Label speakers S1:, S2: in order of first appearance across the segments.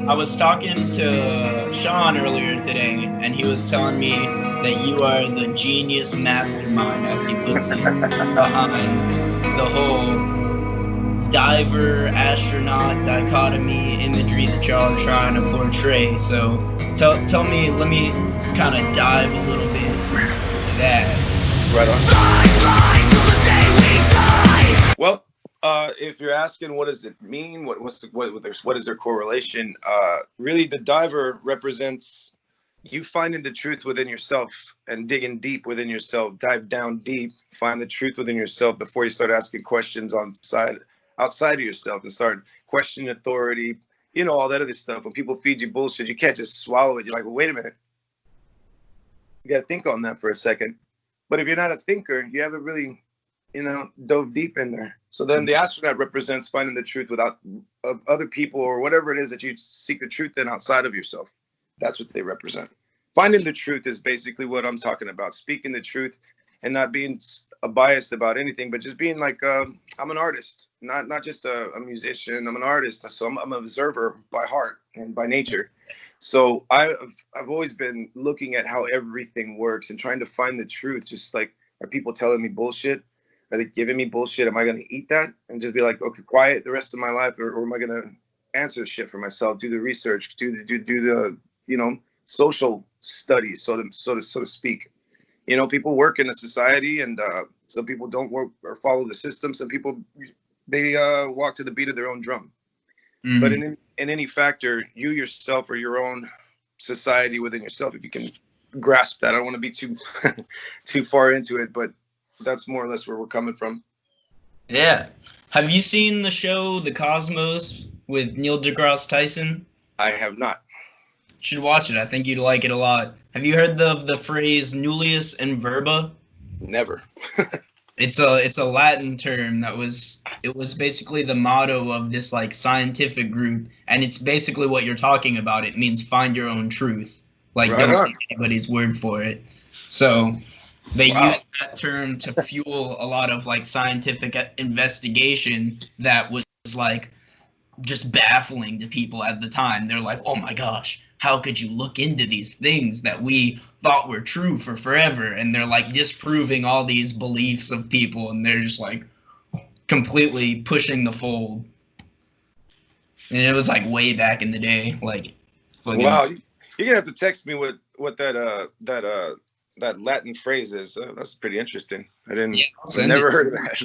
S1: I was talking to Sean earlier today, and he was telling me that you are the genius mastermind, as he puts it, behind the whole diver astronaut dichotomy imagery that y'all are trying to portray. So tell me, let me kind of dive a little bit into that.
S2: Right on. Well, if you're asking what does it mean, what is their correlation? Really, the diver represents you finding the truth within yourself and digging deep within yourself. Dive down deep, find the truth within yourself before you start asking questions outside of yourself, and start questioning authority. You know all that other stuff. When people feed you bullshit, you can't just swallow it. You're like, well, wait a minute, you got to think on that for a second. But if you're not a thinker, you haven't really, dove deep in there. So then the astronaut represents finding the truth without of other people or whatever it is that you seek the truth in outside of yourself. That's what they represent. Finding the truth is basically what I'm talking about. Speaking the truth and not being biased about anything, but just being like, I'm an artist, not just a musician. I'm an artist, so I'm an observer by heart and by nature. So I've always been looking at how everything works and trying to find the truth. Just like, are people telling me bullshit? Are they giving me bullshit? Am I going to eat that and just be like, okay, quiet the rest of my life, or am I going to answer shit for myself? Do the research, do the social studies, so to speak. People work in a society, and some people don't work or follow the system. Some people they walk to the beat of their own drum.
S1: Mm-hmm.
S2: But in any factor, you yourself or your own society within yourself, if you can grasp that. I don't want to be too too far into it, but that's more or less where we're coming from.
S1: Yeah. Have you seen the show The Cosmos with Neil deGrasse Tyson?
S2: I have not.
S1: You should watch it. I think you'd like it a lot. Have you heard the phrase nullius in verba?
S2: Never.
S1: It's a Latin term that was basically the motto of this like scientific group, and it's basically what you're talking about. It means find your own truth. Like
S2: Right
S1: don't
S2: on.
S1: take anybody's word for it. So they
S2: Wow.
S1: use that term to fuel a lot of like scientific investigation that was like just baffling to people at the time. They're like, oh my gosh, how could you look into these things that we thought were true for forever? And they're like disproving all these beliefs of people, and they're just like completely pushing the fold. And it was like way back in the day, like fucking.
S2: Wow. You're gonna have to text me what that Latin phrase is. That's pretty interesting.
S1: Yeah,
S2: I never heard of that.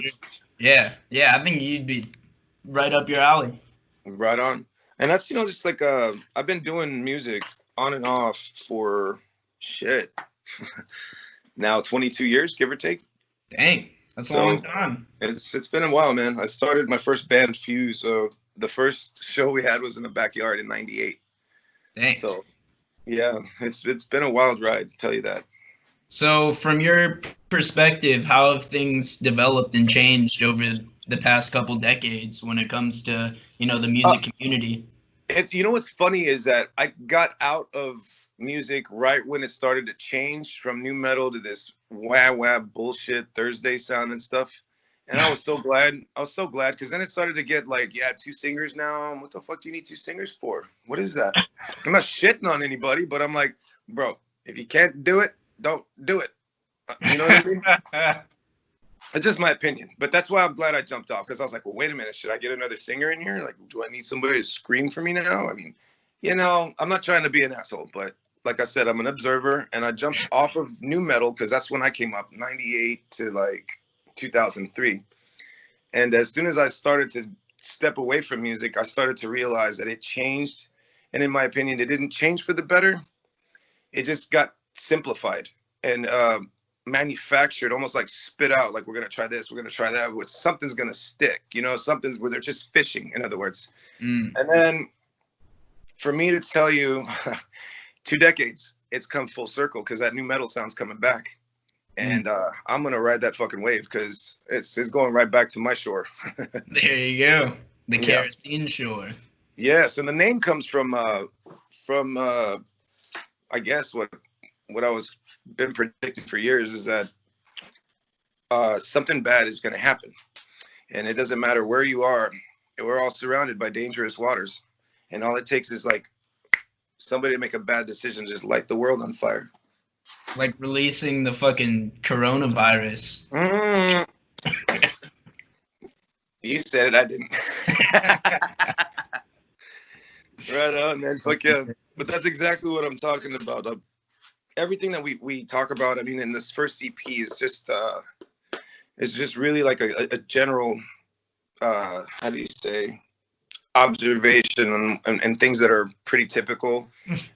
S1: Yeah, I think you'd be right up your alley.
S2: Right on. And that's just like I've been doing music on and off for shit now 22 years, give or take.
S1: Dang, that's a long time.
S2: It's been a while, man. I started my first band, Fuse. The first show we had was in the backyard in '98.
S1: Dang.
S2: So yeah, it's been a wild ride, tell you that.
S1: So from your perspective, how have things developed and changed over the past couple decades when it comes to, the music community?
S2: What's funny is that I got out of music right when it started to change from new metal to this wah bullshit Thursday sound and stuff. And I was so glad. Because then it started to get like, yeah, two singers now. What the fuck do you need two singers for? What is that? I'm not shitting on anybody, but I'm like, bro, if you can't do it, don't do it. You know what I mean? It's just my opinion, but that's why I'm glad I jumped off, because I was like, well, wait a minute, should I get another singer in here? Like, do I need somebody to scream for me now? I mean, I'm not trying to be an asshole, but like I said, I'm an observer, and I jumped off of new metal because that's when I came up, 98 to like 2003. And as soon as I started to step away from music, I started to realize that it changed. And in my opinion, it didn't change for the better. It just got simplified and manufactured, almost like spit out, like we're going to try this, we're going to try that, but something's going to stick, something's where they're just fishing, in other words. And then for me to tell you 2 decades, it's come full circle because that new metal sound's coming back. And I'm going to ride that fucking wave because it's going right back to my shore.
S1: There you go. The Kerosene Shore.
S2: Yes. And the name comes from I guess what I was been predicting for years is that something bad is going to happen, and it doesn't matter where you are. We're all surrounded by dangerous waters, and all it takes is like somebody to make a bad decision, just light the world on fire.
S1: Like releasing the fucking coronavirus.
S2: Mm. You said it, I didn't. Right on, man. Fuck yeah. But that's exactly what I'm talking about. Everything that we talk about, I mean, in this first EP is just really like a general, how do you say, observation and things that are pretty typical,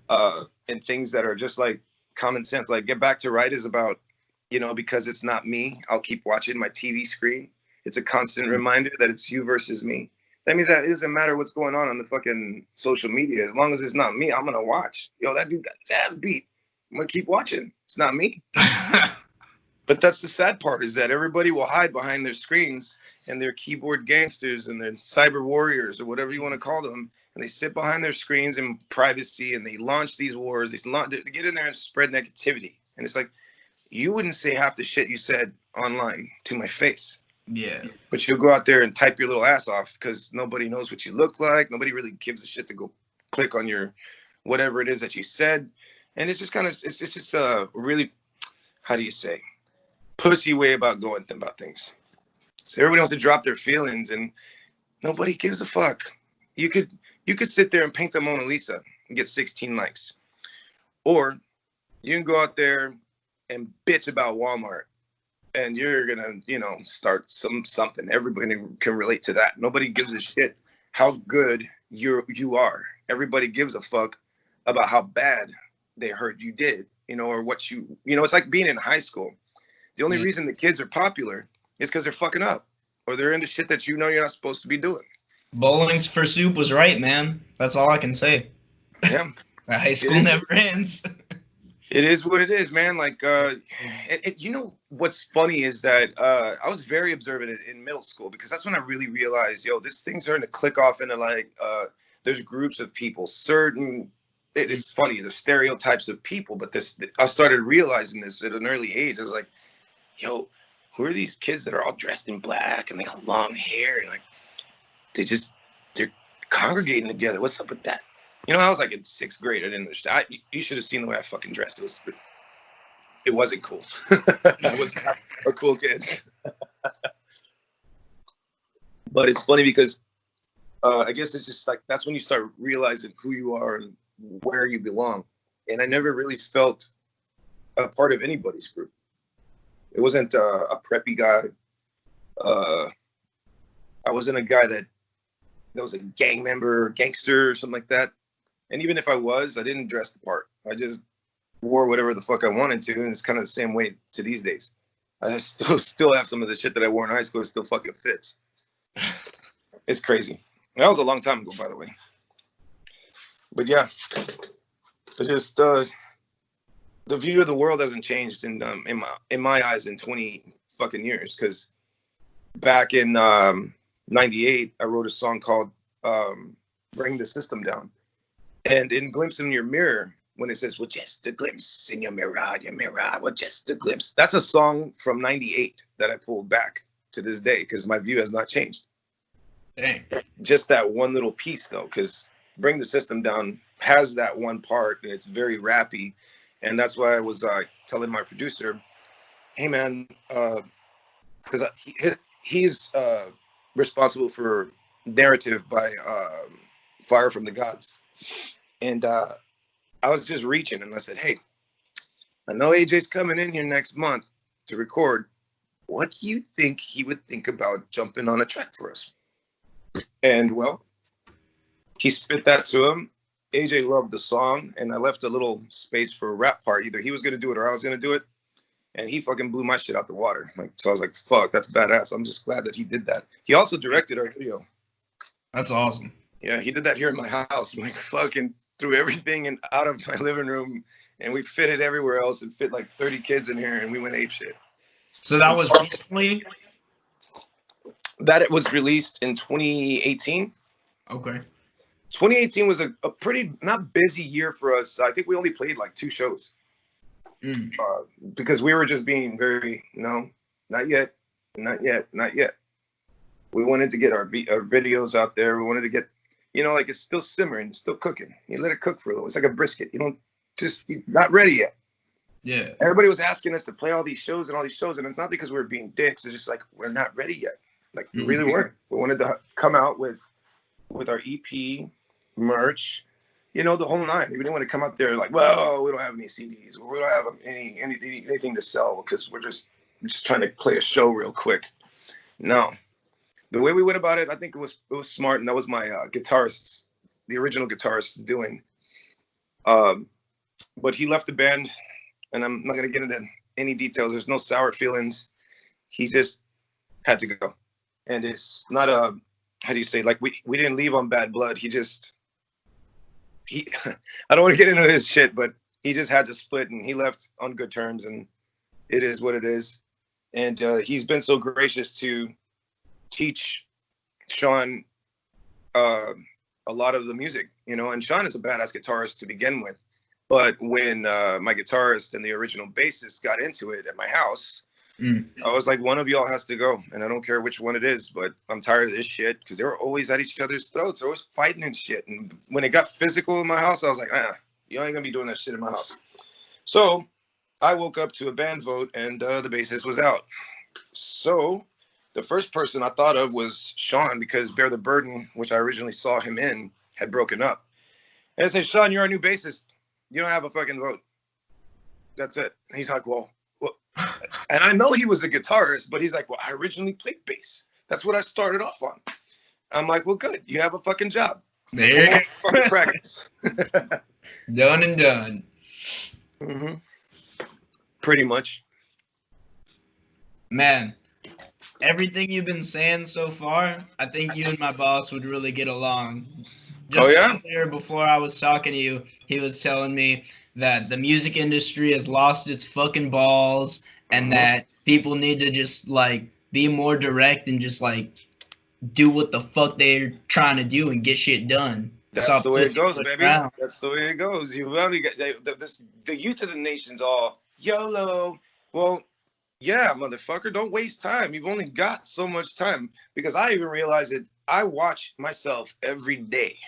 S2: and things that are just like common sense. Like Get Back to Right is about, you know, because it's not me, I'll keep watching my TV screen. It's a constant reminder that it's you versus me. That means that it doesn't matter what's going on the fucking social media. As long as it's not me, I'm going to watch. Yo, that dude got his ass beat. I'm going to keep watching. It's not me. But that's the sad part, is that everybody will hide behind their screens and their keyboard gangsters and their cyber warriors or whatever you want to call them. And they sit behind their screens in privacy and they launch these wars. They get in there and spread negativity. And it's like, you wouldn't say half the shit you said online to my face.
S1: Yeah.
S2: But you'll go out there and type your little ass off because nobody knows what you look like. Nobody really gives a shit to go click on your whatever it is that you said. And it's just kind of, it's just a really, how do you say, pussy way about going about things. So everybody wants to drop their feelings and nobody gives a fuck. You could sit there and paint the Mona Lisa and get 16 likes. Or you can go out there and bitch about Walmart. And you're gonna, you know, start something. Everybody can relate to that. Nobody gives a shit how good you are. Everybody gives a fuck about how bad they heard you did, you know, or what you know. It's like being in high school. The only reason the kids are popular is because they're fucking up, or they're into shit that you know you're not supposed to be doing.
S1: Bowling's for Soup was right, man. That's all I can say.
S2: Yeah,
S1: high school never ends.
S2: It is what it is, man. Like, you know, what's funny is that I was very observant in middle school because that's when I really realized, yo, this thing's starting to click off into like, there's groups of people, it's funny, the stereotypes of people, but I started realizing this at an early age. I was like, yo, who are these kids that are all dressed in black and they got long hair and like, they're congregating together. What's up with that? You know, I was like in 6th grade. I didn't understand. You should have seen the way I fucking dressed. It wasn't cool. I was not a cool kid. But it's funny because I guess it's just like, that's when you start realizing who you are and where you belong. And I never really felt a part of anybody's group. It wasn't a preppy guy. I wasn't a guy that was a gang member or gangster or something like that. And even if I was, I didn't dress the part. I just wore whatever the fuck I wanted to. And it's kind of the same way to these days. I still have some of the shit that I wore in high school. It still fucking fits. It's crazy. That was a long time ago, by the way. But yeah, it's just the view of the world hasn't changed in my eyes in 20 fucking years. Because back in 98, I wrote a song called Bring the System Down. And in Glimpse in Your Mirror, when it says, well, just a glimpse in your mirror, well, just a glimpse. That's a song from 98 that I pulled back to this day because my view has not changed.
S1: Dang.
S2: Just that one little piece, though, because Bring the System Down has that one part, and it's very rappy. And that's why I was telling my producer, hey, man, because he's responsible for narrative by Fire from the Gods. And I was just reaching, and I said, hey, I know AJ's coming in here next month to record. What do you think he would think about jumping on a track for us? And, well, he spit that to him. AJ loved the song, and I left a little space for a rap part. Either he was going to do it or I was going to do it. And he fucking blew my shit out the water. Like, so I was like, fuck, that's badass. I'm just glad that he did that. He also directed our video.
S1: That's awesome.
S2: Yeah, he did that here in my house. Like, fucking threw everything out of my living room, and we fit it everywhere else and fit like 30 kids in here, and we went ape shit.
S1: So that was recently?
S2: That it was released in 2018.
S1: Okay.
S2: 2018 was a pretty, not busy year for us. I think we only played like 2 shows. Because we were just being very, not yet. We wanted to get our videos out there. We wanted to get You know, like it's still simmering, it's still cooking. You let it cook for a little. It's like a brisket. You don't you're not ready yet.
S1: Yeah.
S2: Everybody was asking us to play all these shows, and it's not because we were being dicks. It's just like we're not ready yet. Like we really weren't. We wanted to come out with our EP, merch, you know, the whole nine. We didn't want to come out there like, well, we don't have any CDs, or we don't have anything to sell because we're just trying to play a show real quick. No, the way we went about it, I think it was smart, and that was my the original guitarist doing. But he left the band, and I'm not gonna get into any details. There's no sour feelings. He just had to go, and it's not a, how do you say, like we didn't leave on bad blood. He I don't want to get into his shit, but he just had to split, and he left on good terms, and it is what it is. And he's been so gracious to teach Sean a lot of the music, you know. And Sean is a badass guitarist to begin with, but when my guitarist and the original bassist got into it at my house, I was like, one of y'all has to go, and I don't care which one it is, but I'm tired of this shit, because they were always at each other's throats. They're always fighting and shit. And when it got physical in my house, I was like, you ain't gonna be doing that shit in my house. So I woke up to a band vote, and the bassist was out. So the first person I thought of was Sean, because Bear the Burden, which I originally saw him in, had broken up. And I said, Sean, you're our new bassist. You don't have a fucking vote. That's it. And he's like, well, and I know he was a guitarist, but he's like, well, I originally played bass. That's what I started off on. I'm like, well, good. You have a fucking job.
S1: There you
S2: go. Practice.
S1: Done and done.
S2: Mm-hmm. Pretty much.
S1: Man, everything you've been saying so far, I think you and my boss would really get along. Just earlier, before I was talking to you, he was telling me that the music industry has lost its fucking balls, and that people need to just like be more direct and just like do what the fuck they're trying to do and get shit done.
S2: That's the way it goes, baby. That's the way it goes. You've only got the youth of the nation's all YOLO. Well, yeah, motherfucker, don't waste time. You've only got so much time, because I even realize that I watch myself every day.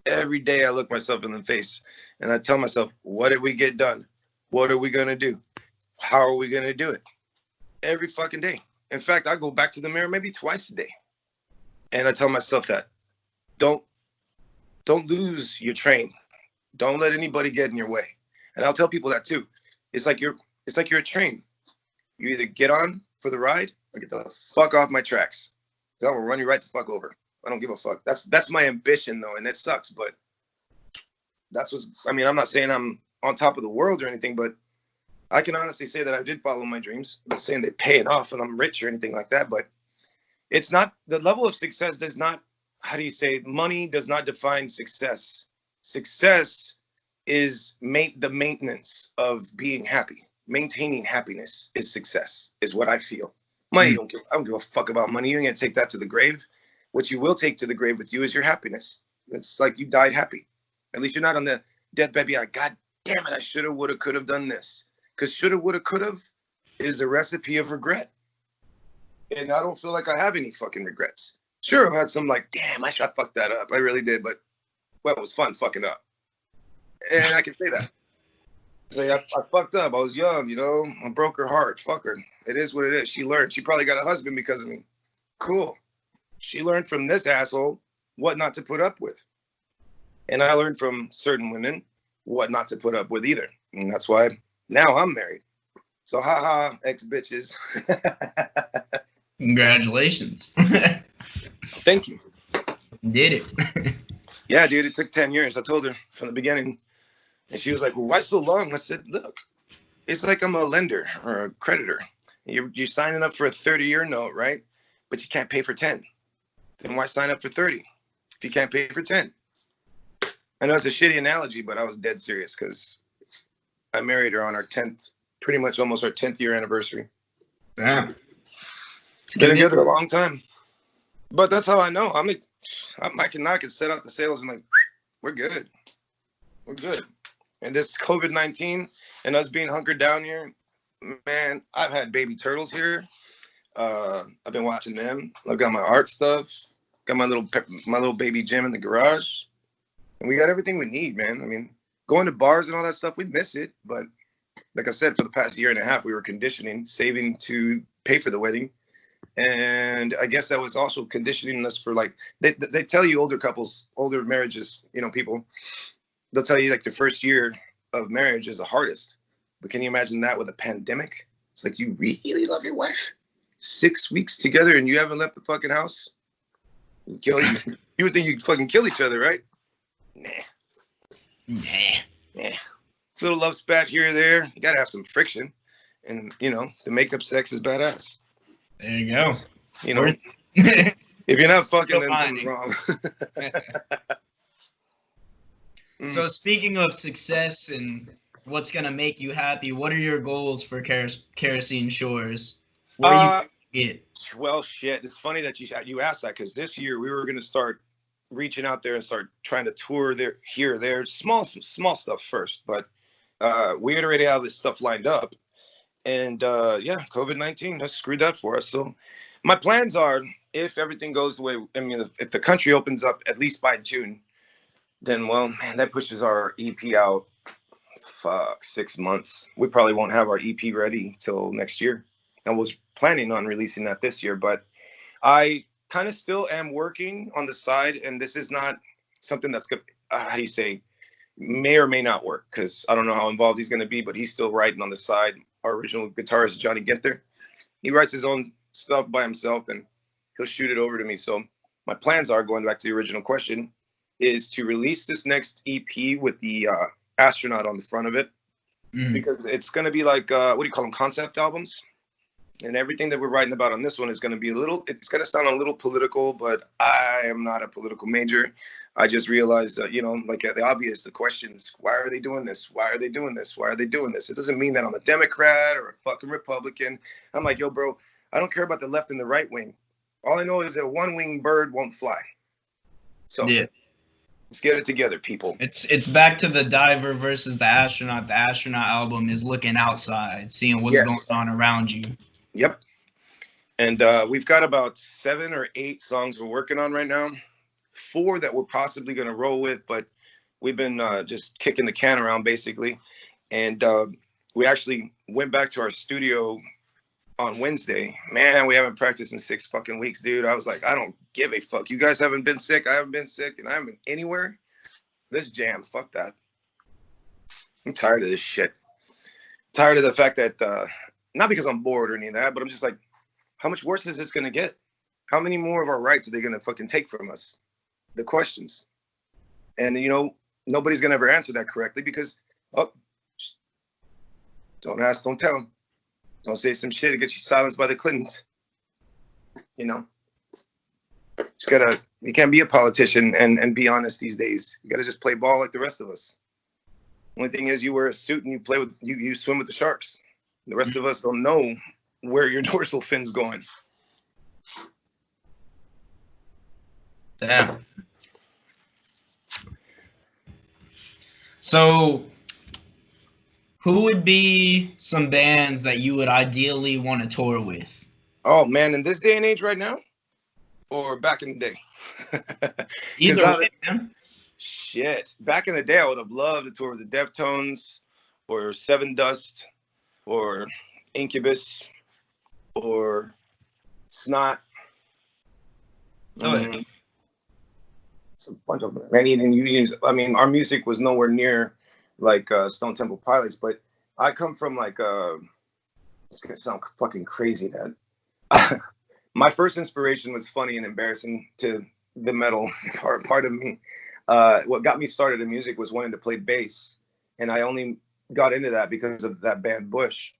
S2: Every day I look myself in the face and I tell myself, what did we get done? What are we going to do? How are we going to do it? Every fucking day. In fact, I go back to the mirror maybe twice a day. And I tell myself that don't lose your train. Don't let anybody get in your way. And I'll tell people that too. It's like you're a train. You either get on for the ride or get the fuck off my tracks. I will run you right the fuck over. I don't give a fuck. That's my ambition though, and it sucks, but that's I'm not saying I'm on top of the world or anything, but I can honestly say that I did follow my dreams. I'm not saying they pay it off and I'm rich or anything like that, but it's not, the level of success does not, how do you say, money does not define success. Success is the maintenance of being happy. Maintaining happiness is success, is what I feel. Money, I don't give a fuck about money. You ain't gonna take that to the grave. What you will take to the grave with you is your happiness. It's like you died happy. At least you're not on the deathbed being like, God damn it, I shoulda, woulda, coulda have done this. Because shoulda, woulda, coulda have is a recipe of regret. And I don't feel like I have any fucking regrets. Sure, I've had some like, damn, I fucked that up. I really did, but well, it was fun fucking up. And I can say that. Say, I fucked up. I was young, you know. I broke her heart. Fuck her. It is what it is. She learned. She probably got a husband because of me. Cool. She learned from this asshole what not to put up with. And I learned from certain women what not to put up with either. And that's why now I'm married. So haha, ex-bitches.
S1: Congratulations.
S2: Thank you.
S1: Did it.
S2: Yeah, dude, it took 10 years. I told her from the beginning. And she was like, well, why so long? I said, look, it's like I'm a lender or a creditor. You're signing up for a 30-year note, right? But you can't pay for 10. Then why sign up for 30 if you can't pay for 10? I know it's a shitty analogy, but I was dead serious because I married her on our 10th, pretty much almost our 10th year anniversary.
S1: Damn.
S2: It's been together a long time. But that's how I know. I can set out the sails and like, we're good. We're good. And this COVID-19 and us being hunkered down here, man, I've had baby turtles here. I've been watching them. I've got my art stuff. Got my little baby gym in the garage, and we got everything we need, man. I mean, going to bars and all that stuff, we miss it, but like I said, for the past year and a half, we were conditioning, saving to pay for the wedding. And I guess that was also conditioning us for like, they tell you older couples, older marriages, you know, people, they'll tell you like the first year of marriage is the hardest. But can you imagine that with a pandemic? It's like, you really love your wife? 6 weeks together and you haven't left the fucking house? You would think you'd fucking kill each other, right? Nah. A little love spat here or there. You gotta have some friction. And, you know, the makeup sex is badass.
S1: There you go.
S2: You know, if you're not fucking, then something's wrong.
S1: So speaking of success and what's gonna make you happy, what are your goals for Kerosene Shores? Where you get?
S2: Well, shit. It's funny that you asked that, because this year we were gonna start reaching out there and start trying to tour there, small stuff first, but we had already had this stuff lined up. And yeah, COVID-19 has screwed that for us. So my plans are, if everything goes the way, I mean, if the country opens up at least by June, then, well, man, that pushes our EP out 6 months. We probably won't have our EP ready till next year. I was planning on releasing that this year, but I kind of still am working on the side. And this is not something that's good. How do you say? May or may not work, because I don't know how involved he's going to be, but he's still writing on the side. Our original guitarist, Johnny Ginther, he writes his own stuff by himself and he'll shoot it over to me. So my plans are, going back to the original question, is to release this next EP with the astronaut on the front of it, because it's going to be like, what do you call them, concept albums? And everything that we're writing about on this one is going to be it's going to sound a little political, but I am not a political major. I just realized that, you know, like the obvious, the questions, why are they doing this? Why are they doing this? Why are they doing this? It doesn't mean that I'm a Democrat or a fucking Republican. I'm like, yo, bro, I don't care about the left and the right wing. All I know is that one-winged bird won't fly. So yeah, let's get it together, people.
S1: It's back to the diver versus the astronaut. The astronaut album is looking outside, seeing what's going on around you.
S2: Yep. And we've got about 7 or 8 songs we're working on right now. 4 that we're possibly going to roll with, but we've been just kicking the can around, basically. And we actually went back to our studio on Wednesday. Man, we haven't practiced in 6 fucking weeks, dude. I was like, I don't give a fuck. You guys haven't been sick. I haven't been sick, and I haven't been anywhere. Let's jam. Fuck that. I'm tired of this shit. Tired of the fact that, not because I'm bored or any of that, but I'm just like, how much worse is this going to get? How many more of our rights are they going to fucking take from us? The questions. And, you know, nobody's going to ever answer that correctly, because, don't ask, don't tell. Don't say some shit to get you silenced by the Clintons. You know? You can't be a politician and be honest these days. You got to just play ball like the rest of us. Only thing is, you wear a suit and you swim with the sharks. The rest of us don't know where your dorsal fin's going.
S1: Damn. So, who would be some bands that you would ideally want to tour with?
S2: Oh, man, in this day and age right now? Or back in the day?
S1: Either way, man.
S2: Shit. Back in the day, I would have loved to tour with the Deftones, or Seven Dust, or Incubus, or Snot. It's a bunch of them. I mean, our music was nowhere near like Stone Temple Pilots, but I come from like it's gonna sound fucking crazy, Dad. My first inspiration was funny and embarrassing to the metal part of me. What got me started in music was wanting to play bass, and I only got into that because of that band Bush.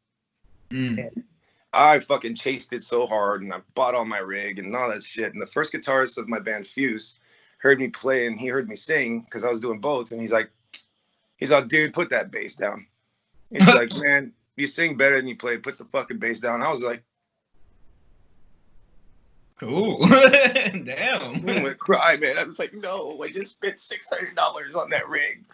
S2: And I fucking chased it so hard, and I bought all my rig and all that shit. And the first guitarist of my band, Fuse, heard me play and he heard me sing, because I was doing both. And he's like, dude, put that bass down. He's like, man, you sing better than you play. Put the fucking bass down. I was like,
S1: cool. Damn.
S2: I'm gonna cry, man. I was like, no, I just spent $600 on that rig.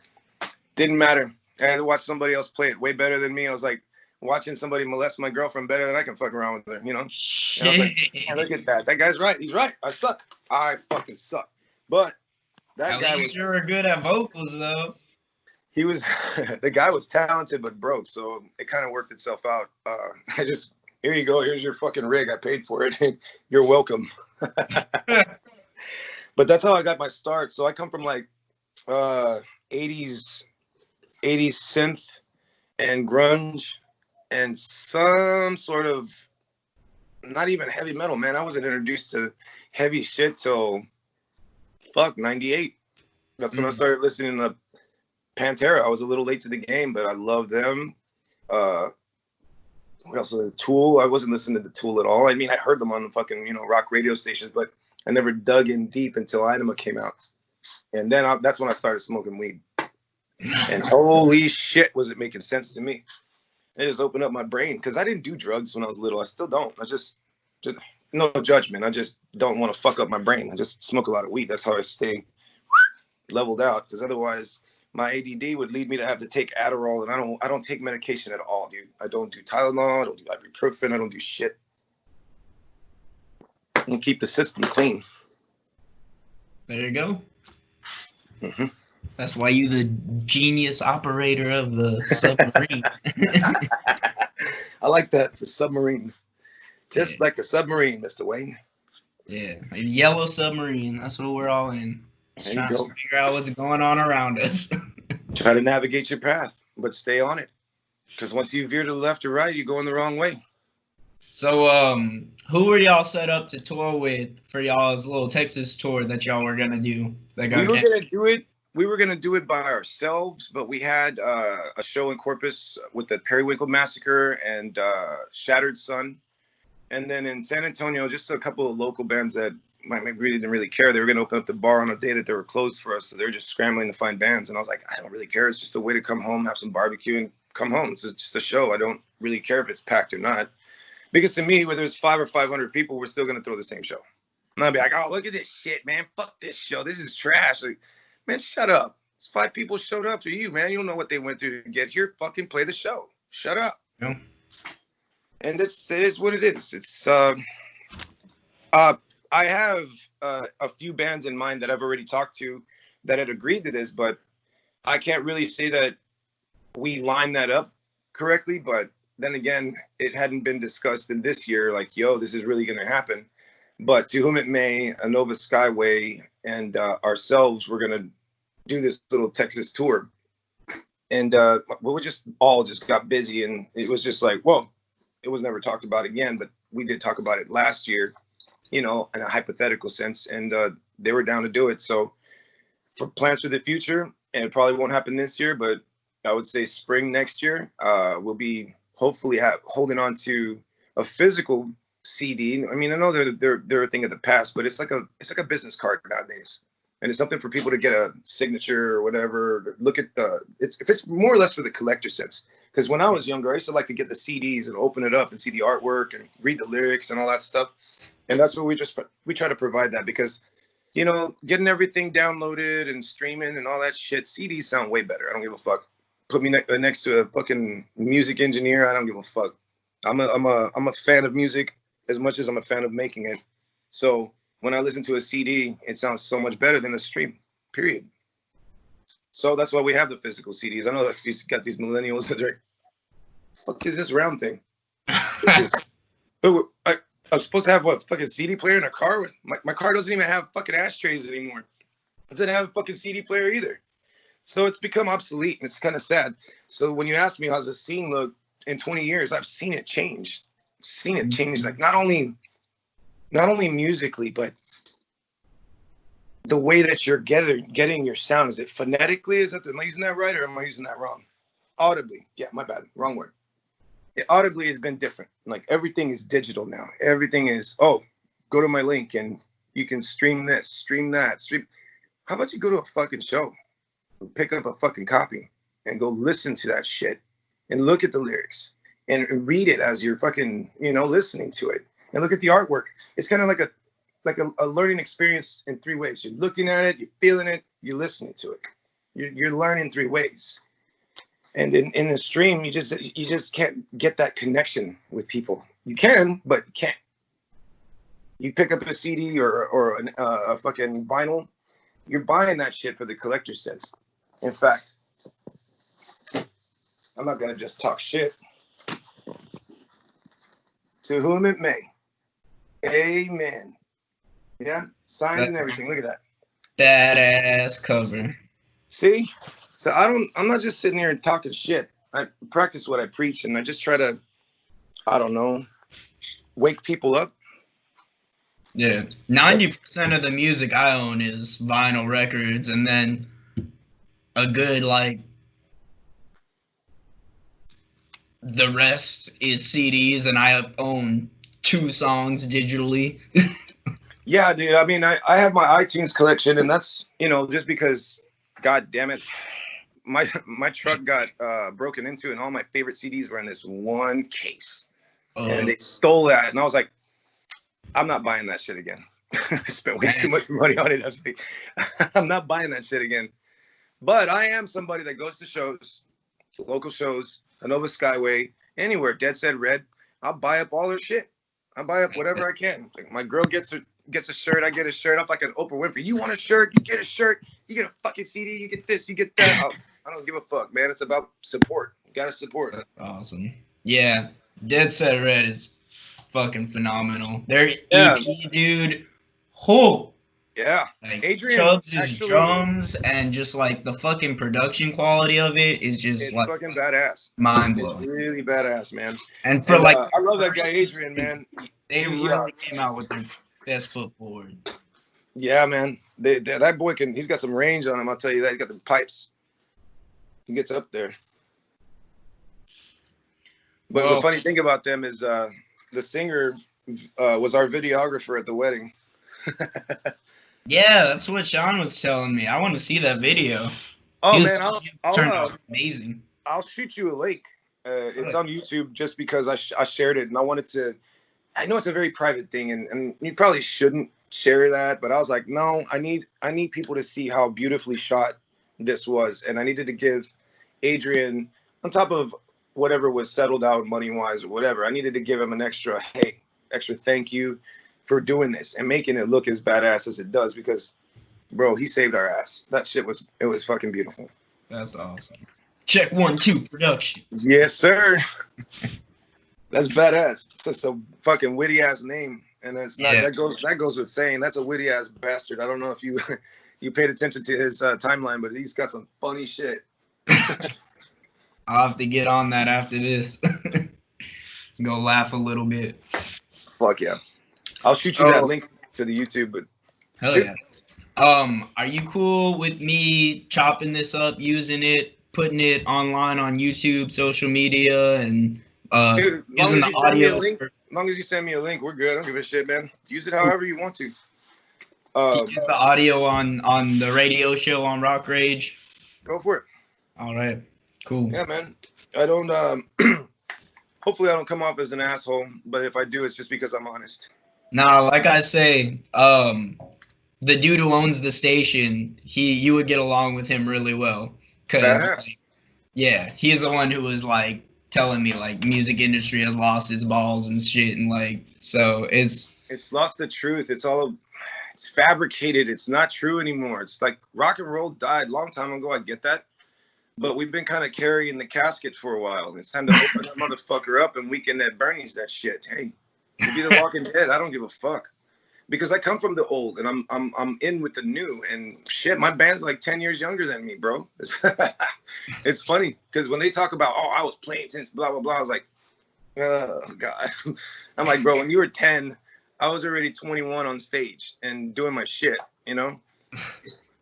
S2: Didn't matter. I had to watch somebody else play it way better than me. I was like, watching somebody molest my girlfriend better than I can fuck around with her, you know?
S1: Shit.
S2: And I was like, yeah, look at that. That guy's right. He's right. I suck. I fucking suck. But that
S1: At
S2: guy
S1: least
S2: was,
S1: you were good at vocals, though.
S2: he was, the guy was talented but broke. So it kind of worked itself out. Here you go. Here's your fucking rig. I paid for it. You're welcome. But that's how I got my start. So I come from like 80s synth and grunge and some sort of not even heavy metal, man. I wasn't introduced to heavy shit till 98. That's when I started listening to Pantera. I was a little late to the game, but I love them. What else? Tool. I wasn't listening to Tool at all. I mean, I heard them on the fucking, rock radio stations, but I never dug in deep until Enema came out. And then that's when I started smoking weed. And holy shit, was it making sense to me. It just opened up my brain because I didn't do drugs when I was little. I still don't. I just no judgment. I just don't want to fuck up my brain. I just smoke a lot of weed. That's how I stay leveled out, because otherwise my ADD would lead me to have to take Adderall, and I don't take medication at all, dude. I don't do Tylenol. I don't do ibuprofen. I don't do shit. And keep the system clean.
S1: There you go.
S2: Mm-hmm.
S1: That's why you the genius operator of the submarine.
S2: I like that. The submarine. Just like a submarine, Mr. Wayne.
S1: Yeah. A yellow submarine. That's what we're all in.
S2: There
S1: Trying
S2: you go.
S1: to figure out what's going on around us.
S2: Try to navigate your path, but stay on it. Because once you veer to the left or right, you're going the wrong way.
S1: So, who were y'all set up to tour with for y'all's little Texas tour that y'all were gonna do?
S2: We were gonna do it by ourselves, but we had a show in Corpus with the Periwinkle Massacre and Shattered Sun, and then in San Antonio, just a couple of local bands that maybe didn't really care. They were gonna open up the bar on a day that they were closed for us, so they were just scrambling to find bands. And I was like, I don't really care. It's just a way to come home, have some barbecue, and come home. It's just a show. I don't really care if it's packed or not. Because to me, whether it's 500 or 500 people, we're still going to throw the same show. And I'll be like, oh, look at this shit, man. Fuck this show. This is trash. Like, man, shut up. It's 5 people showed up to you, man. You don't know what they went through to get here. Fucking play the show. Shut up.
S1: No.
S2: And it is what it is. It's I have a few bands in mind that I've already talked to that had agreed to this, but I can't really say that we lined that up correctly. But then again, it hadn't been discussed in this year, like, yo, this is really going to happen. But to whom it may, Anova Skyway and ourselves, we're going to do this little Texas tour. And we just got busy, and it was just like, whoa, it was never talked about again. But we did talk about it last year, in a hypothetical sense, and they were down to do it. So for plans for the future, and it probably won't happen this year, but I would say spring next year, we'll be hopefully holding on to a physical CD. I mean, I know they're a thing of the past, but it's like a business card nowadays, and it's something for people to get a signature or whatever. Look at if it's more or less for the collector sense. Because when I was younger, I used to like to get the CDs and open it up and see the artwork and read the lyrics and all that stuff. And that's what we try to provide that, because getting everything downloaded and streaming and all that shit, CDs sound way better. I don't give a fuck. Put me next to a fucking music engineer. I don't give a fuck. I'm a fan of music as much as I'm a fan of making it. So when I listen to a CD, it sounds so much better than a stream. Period. So that's why we have the physical CDs. I know that you got these millennials that are, fuck is this round thing? I'm supposed to have what, fucking CD player in a car? My car doesn't even have fucking ashtrays anymore. It doesn't have a fucking CD player either. So it's become obsolete, and it's kind of sad. So when you ask me how's the scene look in 20 years, I've seen it change. Like not only musically, but the way that you're getting your sound. Is it phonetically? Am I using that right, or am I using that wrong? Audibly. Yeah, my bad. Wrong word. Audibly has been different. Like everything is digital now. Everything is, go to my link and you can stream this, stream that, stream. How about you go to a fucking show? Pick up a fucking copy and go listen to that shit and look at the lyrics and read it as you're fucking, listening to it, and look at the artwork. It's kind of like a learning experience in 3 ways. You're looking at it, you're feeling it, you're listening to it. You're learning 3 ways. And in the stream, you just can't get that connection with people. You can, but you can't. You pick up a CD or a fucking vinyl, you're buying that shit for the collector's sets. In fact, I'm not gonna just talk shit. To whom it may. Amen. Yeah, signed and everything. Look at that.
S1: Badass cover.
S2: See? So I'm not just sitting here and talking shit. I practice what I preach, and I just try to, I don't know, wake people up.
S1: Yeah. 90% of the music I own is vinyl records, and then a good, like, the rest is CDs, and I own 2 songs digitally.
S2: Yeah, dude. I mean, I have my iTunes collection, and that's, just because, God damn it, my truck got broken into, and all my favorite CDs were in this one case. And they stole that, and I was like, I'm not buying that shit again. I spent way too much money on it. I'm not buying that shit again. But I am somebody that goes to shows, local shows, Nova Skyway, anywhere, Dead Set Red. I'll buy up all their shit. I'll buy up whatever I can. Like, my girl gets a shirt, I get a shirt. I'm like an Oprah Winfrey. You want a shirt? You get a shirt. You get a fucking CD. You get this. You get that. I don't give a fuck, man. It's about support. You gotta support.
S1: That's awesome. Yeah, Dead Set Red is fucking phenomenal. Their EP, dude. Oh.
S2: Yeah.
S1: Like,
S2: Adrian
S1: Chubbs' drums and just like the fucking production quality of it is just like
S2: fucking badass.
S1: Mind blowing.
S2: It's really badass, man.
S1: And for I
S2: love that guy Adrian, man.
S1: They really came out with their best foot forward.
S2: Yeah, man. That boy he's got some range on him, I'll tell you that. He's got the pipes. He gets up there. But the funny thing about them is the singer was our videographer at the wedding.
S1: Yeah, that's what Sean was telling me. I want to see that video.
S2: Oh, man, I'll
S1: turned out amazing.
S2: I'll shoot you a link. It's on YouTube just because I shared it, and I wanted to. I know it's a very private thing, and you probably shouldn't share that, but I was like, no, I need people to see how beautifully shot this was, and I needed to give Adrian, on top of whatever was settled out money-wise or whatever, I needed to give him an extra thank you for doing this and making it look as badass as it does, because, bro, he saved our ass. That shit was fucking beautiful.
S1: That's awesome. Check 1 2 production.
S2: Yes, sir. That's badass. It's just a fucking witty ass name, and it's not. Yeah. That goes with saying that's a witty ass bastard. I don't know if you paid attention to his timeline, but he's got some funny shit.
S1: I'll have to get on that after this. Go laugh a little bit.
S2: Fuck yeah. I'll shoot you that link to the YouTube, but
S1: hell yeah. Are you cool with me chopping this up, using it, putting it online on YouTube, social media, and
S2: dude, using the audio? As long as you send me a link, we're good. I don't give a shit, man. Use it however you want to.
S1: Use the audio on the radio show on Rock Rage.
S2: Go for it.
S1: All right. Cool.
S2: Yeah, man. I don't. Hopefully, I don't come off as an asshole, but if I do, it's just because I'm honest.
S1: Nah, like I say, the dude who owns the station, you would get along with him really well, cause yeah, he's the one who was like telling me like music industry has lost its balls and shit, and like so it's
S2: lost the truth. It's fabricated. It's not true anymore. It's like rock and roll died a long time ago. I get that. But we've been kind of carrying the casket for a while. It's time to open that motherfucker up and Weekend at Bernie's that shit. Hey, you be the Walking Dead. I don't give a fuck, because I come from the old and I'm in with the new, and shit. My band's like 10 years younger than me, bro. It's funny because when they talk about, oh, I was playing since blah blah blah, I was like, oh god. I'm like, bro, when you were 10, I was already 21 on stage and doing my shit, you know.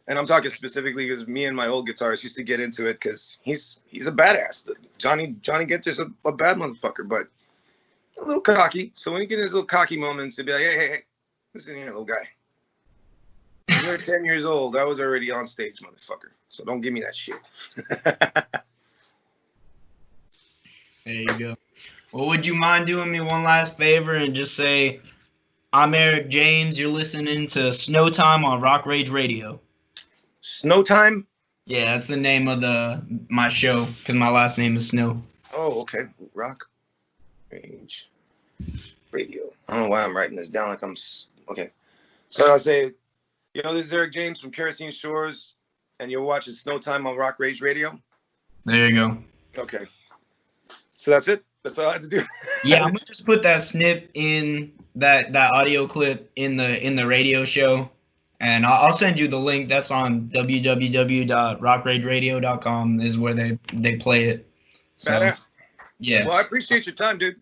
S2: And I'm talking specifically because me and my old guitarist used to get into it because he's a badass. Johnny Ginter's a bad motherfucker, but a little cocky. So when you get in his little cocky moments, to be like, hey, listen here, little guy. You're 10 years old. I was already on stage, motherfucker. So don't give me that shit.
S1: There you go. Well, would you mind doing me one last favor and just say, I'm Eric James. You're listening to Snow Time on Rock Rage Radio.
S2: Snow Time?
S1: Yeah, that's the name of my show because my last name is Snow.
S2: Oh, okay. Rock Range Radio. I don't know why I'm writing this down like okay. So I'll say, this is Eric James from Kerosene Shores, and you're watching Snow Time on Rock Rage Radio.
S1: There you go.
S2: Okay. So that's it. That's all I had to do.
S1: Yeah, I'm gonna just put that snip in that audio clip in the radio show, and I'll send you the link. That's on www.rockrageradio.com is where they play it. So,
S2: badass.
S1: Yeah.
S2: Well, I appreciate your time, dude.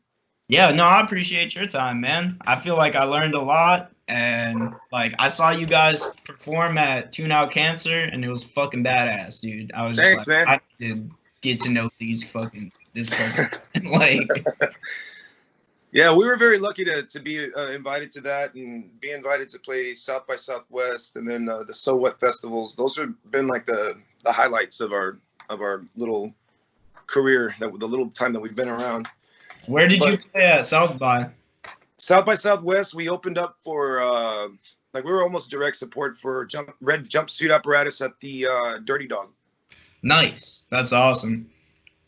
S1: Yeah, no, I appreciate your time, man. I feel like I learned a lot, and like I saw you guys perform at Tune Out Cancer, and it was fucking badass, dude. I was
S2: Thanks,
S1: just like,
S2: man.
S1: I did get to know this fucking like.
S2: Yeah, we were very lucky to be invited to that and be invited to play South by Southwest and then the So What festivals. Those have been like the highlights of our little career, the little time that we've been around.
S1: Where did you play at South by?
S2: South by Southwest, we opened up for we were almost direct support for red jumpsuit apparatus at the Dirty Dog.
S1: Nice. That's awesome.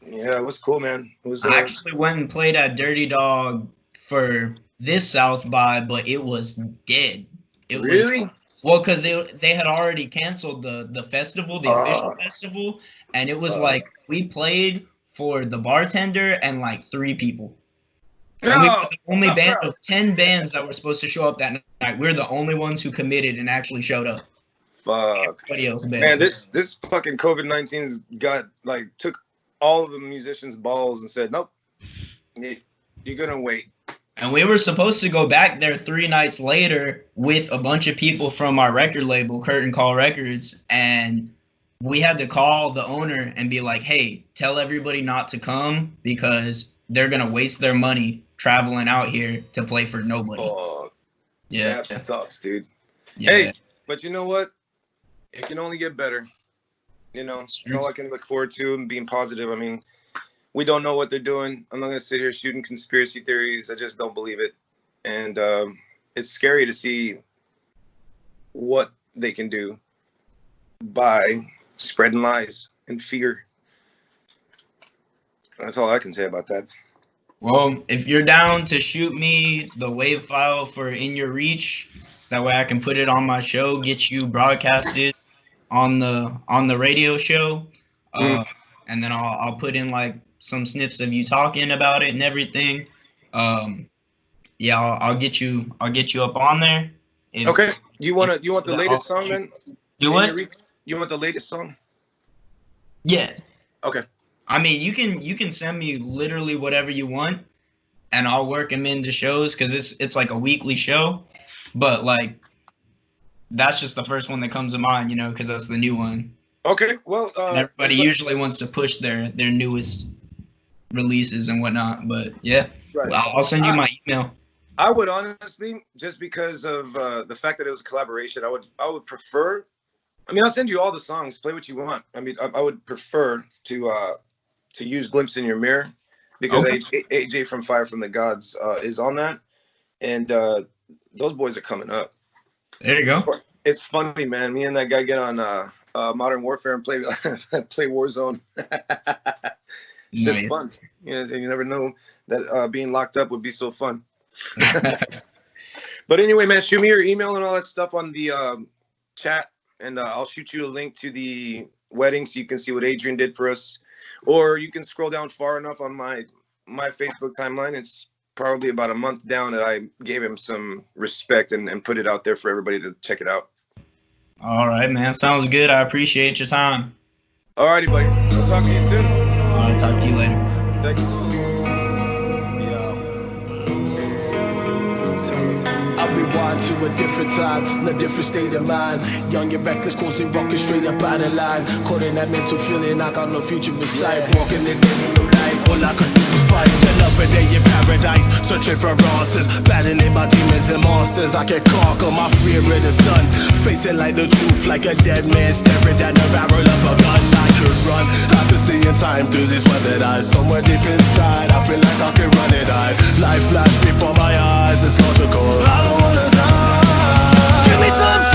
S2: Yeah, it was cool, man. It was.
S1: I actually went and played at Dirty Dog for this South by, but it was dead. It
S2: really?
S1: Well, because they had already canceled the festival, the official festival, and it was like we played for the bartender and like 3 people. And we were the only band of 10 bands that were supposed to show up that night. We're the only ones who committed and actually showed up.
S2: Fuck.
S1: Everybody else banned.
S2: Man, this fucking COVID-19's got took all of the musicians' balls and said, nope, you're gonna wait.
S1: And we were supposed to go back there 3 nights later with a bunch of people from our record label, Curtain Call Records, and we had to call the owner and be like, hey, tell everybody not to come because they're gonna waste their money traveling out here to play for nobody.
S2: Oh,
S1: yeah,
S2: that sucks, dude.
S1: Yeah.
S2: Hey, but you know what? It can only get better. It's all I can look forward to and being positive. I mean, we don't know what they're doing. I'm not going to sit here shooting conspiracy theories. I just don't believe it. And it's scary to see what they can do by spreading lies and fear. That's all I can say about that.
S1: Well, if you're down to shoot me the wave file for In Your Reach, that way I can put it on my show, get you broadcasted on the radio show, and then I'll put in like some snips of you talking about it and everything. Yeah, I'll get you up on there.
S2: Okay. You want the latest song then?
S1: Do what?
S2: You want the latest song?
S1: Yeah.
S2: Okay.
S1: I mean, you can send me literally whatever you want, and I'll work them into shows because it's like a weekly show, but like that's just the first one that comes to mind, because that's the new one.
S2: Okay. Well,
S1: and everybody usually wants to push their newest releases and whatnot, but yeah, right. I'll send you my email.
S2: I would honestly, just because of the fact that it was a collaboration, I would prefer. I mean, I'll send you all the songs. Play what you want. I mean, I would prefer to use "Glimpse in Your Mirror" because AJ from Fire from the Gods is on that, and those boys are coming up.
S1: There you go.
S2: It's funny, man. Me and that guy get on Modern Warfare and play Warzone. It's just fun. You never know that being locked up would be so fun. But anyway, man, shoot me your email and all that stuff on the chat, and I'll shoot you a link to the wedding so you can see what Adrian did for us. Or you can scroll down far enough on my Facebook timeline. It's probably about a month down that I gave him some respect and put it out there for everybody to check it out.
S1: All right, man. Sounds good. I appreciate your time.
S2: All righty, buddy. I'll talk to you soon.
S1: All right, talk to you later.
S2: Thank you.
S3: I rewind to a different time, a different state of mind. Young and reckless, causing rocket straight up out of line. Caught in that mental feeling, I got no future in sight. Walking in the light, all I could do was fight. Another day in paradise, searching for answers. Battling my demons and monsters. I can conquer my fear of the sun. Facing like the truth, like a dead man staring down the barrel of a gun. I could run, after seeing time through this weathered eyes. Somewhere deep inside, I feel like I can run it. Life flashed before my eyes, it's logical. I don't wanna die. Give me some time.